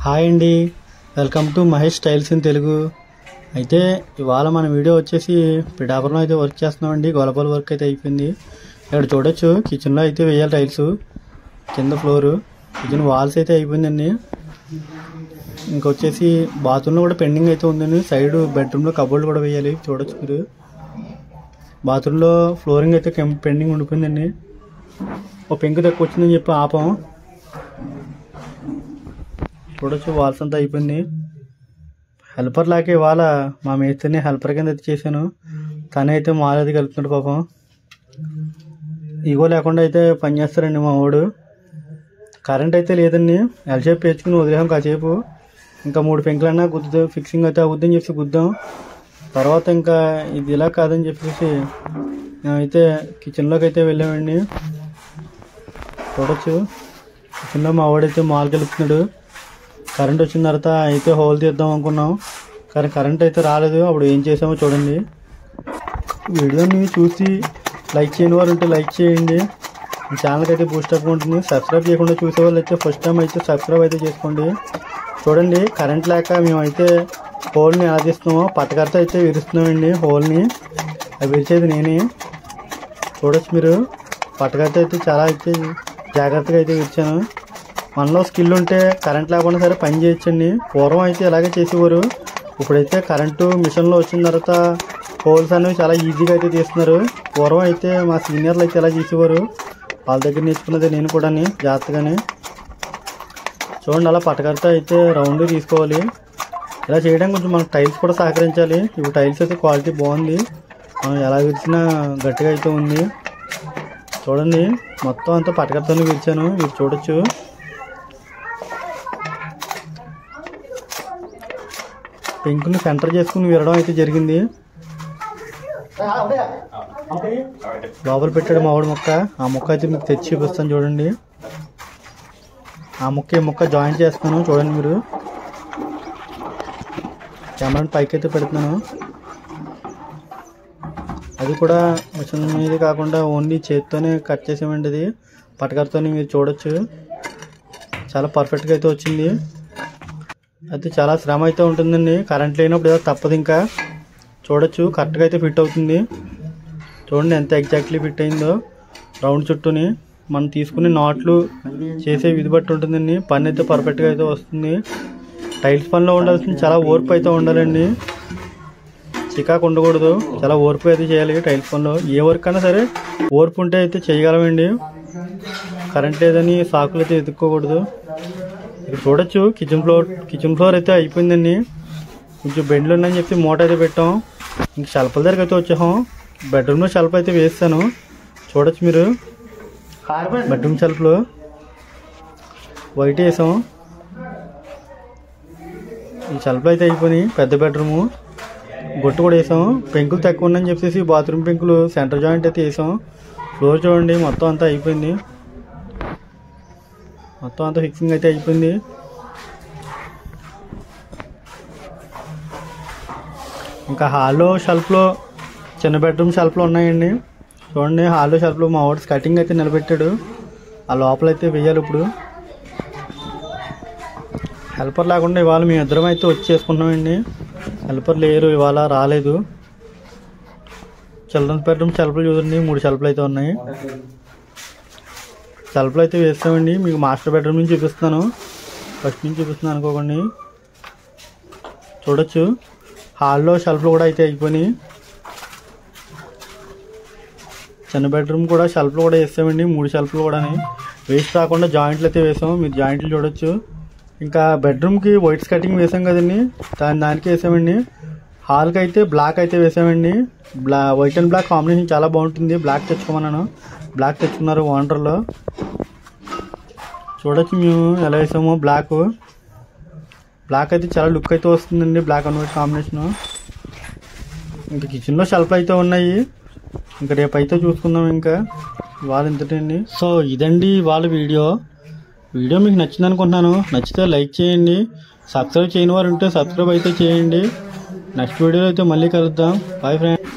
Hi అండి, welcome to Mahesh styles in Telugu. అయితే ఇవాళ మన వీడియో వచ్చేసి పిఠాపురం అయితే వర్క్ చేస్తున్నామండి. గొల్లపల్లి వర్క్ అయితే అయిపోయింది. ఇక్కడ చూడొచ్చు కిచెన్లో అయితే వేయాలి టైల్స్. కింద ఫ్లోరు, కిచెన్ వాల్స్ అయితే అయిపోయిందండి. ఇంకొచ్చేసి బాత్రూంలో కూడా పెండింగ్ అయితే ఉందండి. సైడ్ బెడ్రూమ్లో కబోర్డ్ కూడా వేయాలి. చూడొచ్చు మీరు. బాత్రూంలో ఫ్లోరింగ్ అయితే పెండింగ్ ఉండిపోయిందండి. ఒక పెంకు తక్కువ వచ్చిందని చెప్పి ఆపాం. చూడొచ్చు వాల్స్ అంతా అయిపోయింది. హెల్పర్ లాగే ఇవాళ మా మేస్త్రిని హెల్పర్ కింద అయితే చేశాను. తనైతే మాలది కలుపుతున్నాడు పాపం. ఈగో లేకుండా అయితే పని చేస్తారండి మా వాడు. కరెంట్ అయితే లేదండి. ఎల్షేప్ పేర్చుకుని వదిలేసాం కాసేపు. ఇంకా 3 పెంకులన్నా గుద్దుదాం, ఫిక్సింగ్ అయితే అవుద్దని చెప్పి గుద్దాం. తర్వాత ఇంకా ఇది ఇలా కాదని చెప్పేసి మేమైతే కిచెన్లోకి అయితే వెళ్ళామండి. చూడొచ్చు కిచెన్లో మా వాడైతే మాల్ కలుపుతున్నాడు. కరెంట్ వచ్చిన తర్వాత అయితే హోల్ తీద్దాం అనుకున్నాం, కానీ కరెంట్ అయితే రాలేదు. అప్పుడు ఏం చేసామో చూడండి. వీడియోని చూసి లైక్ చేయని వారు ఉంటే లైక్ చేయండి. మీ ఛానల్కి అయితే బూస్టప్ ఉంటుంది. సబ్స్క్రైబ్ చేయకుండా చూసే వాళ్ళు అయితే ఫస్ట్ టైం అయితే సబ్స్క్రైబ్ అయితే చేసుకోండి. చూడండి, కరెంట్ లేక మేమైతే హోల్ని ఎలా తీస్తున్నామో పట్టకరతో అయితే విరుస్తున్నామండి. హోల్ని అవి విరిచేది నేనే. చూడొచ్చు మీరు. పట్టకరతో అయితే చాలా అయితే జాగ్రత్తగా అయితే విరిచాను. మనలో స్కిల్ ఉంటే కరెంట్ లేకుండా సరే పని చేయొచ్చండి. పూర్వం అయితే ఇలాగే చేసేవారు. ఇప్పుడైతే కరెంటు మిషన్లో వచ్చిన తర్వాత హోల్స్ అనేవి చాలా ఈజీగా అయితే తీస్తున్నారు. పూర్వం అయితే మా సీనియర్లు అయితే ఇలా చేసేవారు. వాళ్ళ దగ్గర నేర్చుకున్నది నేను కూడా జాగ్రత్తగానే. చూడండి, అలా పట్టకరతో అయితే రౌండ్ తీసుకోవాలి. ఇలా చేయడానికి కొంచెం మనకు టైల్స్ కూడా సహకరించాలి. ఇప్పుడు టైల్స్ అయితే క్వాలిటీ బాగుంది. మనం ఎలా విరిచినా గట్టిగా అయితే ఉంది. చూడండి, మొత్తం అంతా పట్టకరతోనే విరిచాను. మీరు చూడొచ్చు. పెంకుని సెంటర్ చేసుకుని విరడం అయితే జరిగింది. లోపల పెట్టాడు మామిడి మొక్క. ఆ మొక్క అయితే మీకు తెచ్చి చూపిస్తాను చూడండి. ఆ మొక్క ఈ మొక్క జాయింట్ చేస్తున్నాను చూడండి మీరు. కెమెరాని పైకి అయితే పెడుతున్నాను. అది కూడా మిషన్ మీద కాకుండా ఓన్లీ చేతితోనే కట్ చేసామండి. అది పట్టకరతోనే మీరు చూడొచ్చు. చాలా పర్ఫెక్ట్గా అయితే వచ్చింది. అయితే చాలా శ్రమ అయితే ఉంటుందండి. కరెంట్ లేనప్పుడు ఏదో తప్పదు. ఇంకా చూడొచ్చు కరెక్ట్గా అయితే ఫిట్ అవుతుంది. చూడండి ఎంత ఎగ్జాక్ట్లీ ఫిట్ అయిందో. రౌండ్ చుట్టూని మనం తీసుకునే నాట్లు చేసే విధి బట్టి ఉంటుందండి. పని అయితే పర్ఫెక్ట్గా అయితే వస్తుంది. టైల్స్ పనిలో ఉండాల్సింది చాలా ఓర్పు అయితే ఉండాలండి. చికాకు ఉండకూడదు. చాలా ఓర్పు అయితే చేయాలి టైల్స్ పనిలో. ఏ వర్క్ అయినా సరే ఓర్పు ఉంటే అయితే చేయగలమండి. కరెంట్ లేదని సాకులు అయితే ఎదుక్కోకూడదు. ఇక్కడ చూడొచ్చు కిచెన్ ఫ్లోర్ అయితే అయిపోయిందండి. కొంచెం బెండ్లు ఉన్నాయని చెప్పి మూట అయితే పెట్టాం. ఇంక షెల్ఫ్ల దగ్గరికి అయితే వచ్చాం. బెడ్రూమ్లో షెల్ఫ్ అయితే వేస్తాను. చూడొచ్చు మీరు. బెడ్రూమ్ షెల్ఫ్లో వైట్ వేసాం. ఈ షెల్ఫ్లో అయితే అయిపోయినాయి. పెద్ద బెడ్రూము గొట్టు కూడా వేసాం. పెంకులు తక్కువ ఉన్నాయని చెప్పేసి బాత్రూమ్ పెంకులు సెంటర్ జాయింట్ అయితే వేసాం. ఫ్లోర్ చూడండి మొత్తం అంతా అయిపోయింది. మొత్తం అంతా ఫిక్సింగ్ అయితే అయిపోయింది. ఇంకా హాల్లో షెల్ఫ్లో చిన్న బెడ్రూమ్ షెల్ఫ్లో ఉన్నాయండి. చూడండి, హాల్లో షెల్ఫ్లో మా వాడు కటింగ్ అయితే నిలబెట్టాడు. ఆ లోపల అయితే వేయాలి. ఇప్పుడు హెల్పర్ లేకుండా ఇవాళ మేము ఇద్దరం అయితే వచ్చి చేసుకుంటున్నామండి. హెల్పర్ లేరు, ఇవాళ రాలేదు. చిల్డ్రన్స్ బెడ్రూమ్ షెల్ఫ్లు చూడండి, 3 షెల్ఫ్లు అయితే ఉన్నాయి. షెల్ఫ్లు అయితే వేస్తామండి. మీకు మాస్టర్ బెడ్రూమ్ నుంచి చూపిస్తాను. ఫస్ట్ నుంచి చూపిస్తున్నాను అనుకోకండి. చూడొచ్చు, హాల్లో షెల్ఫ్లు కూడా అయితే అయిపోయినాయి. చిన్న బెడ్రూమ్ కూడా షెల్ఫ్లు కూడా వేస్తామండి. 3 షెల్ఫ్లు కూడా వేస్ట్ రాకుండా జాయింట్లు అయితే వేసాం. మీరు జాయింట్లు చూడొచ్చు. ఇంకా బెడ్రూమ్కి వైట్స్ కటింగ్ వేసాం కదండి, దానికి వేసామండి. హాల్కి అయితే బ్లాక్ అయితే వేసామండి. వైట్ అండ్ బ్లాక్ కాంబినేషన్ చాలా బాగుంటుంది. బ్లాక్ తెచ్చుకోమన్నాను, బ్లాక్ తెచ్చుకున్నారు ఓనర్లో. చూడొచ్చు మేము ఎలా వేసామో. బ్లాక్ అయితే చాలా లుక్ అయితే వస్తుందండి. Black and white combination. ఇంకా కిచెన్లో షెల్ఫ్ అయితే ఉన్నాయి. ఇంకా రేపు అయితే చూసుకుందాం. ఇంకా ఇవాళ ఇంతటండి. సో ఇదండి ఇవాళ వీడియో మీకు నచ్చింది అనుకుంటున్నాను. నచ్చితే లైక్ చేయండి. సబ్స్క్రైబ్ చేయని వారు ఉంటే సబ్స్క్రైబ్ అయితే చేయండి. నెక్స్ట్ వీడియోలో అయితే మళ్ళీ కలుద్దాం. Bye friends.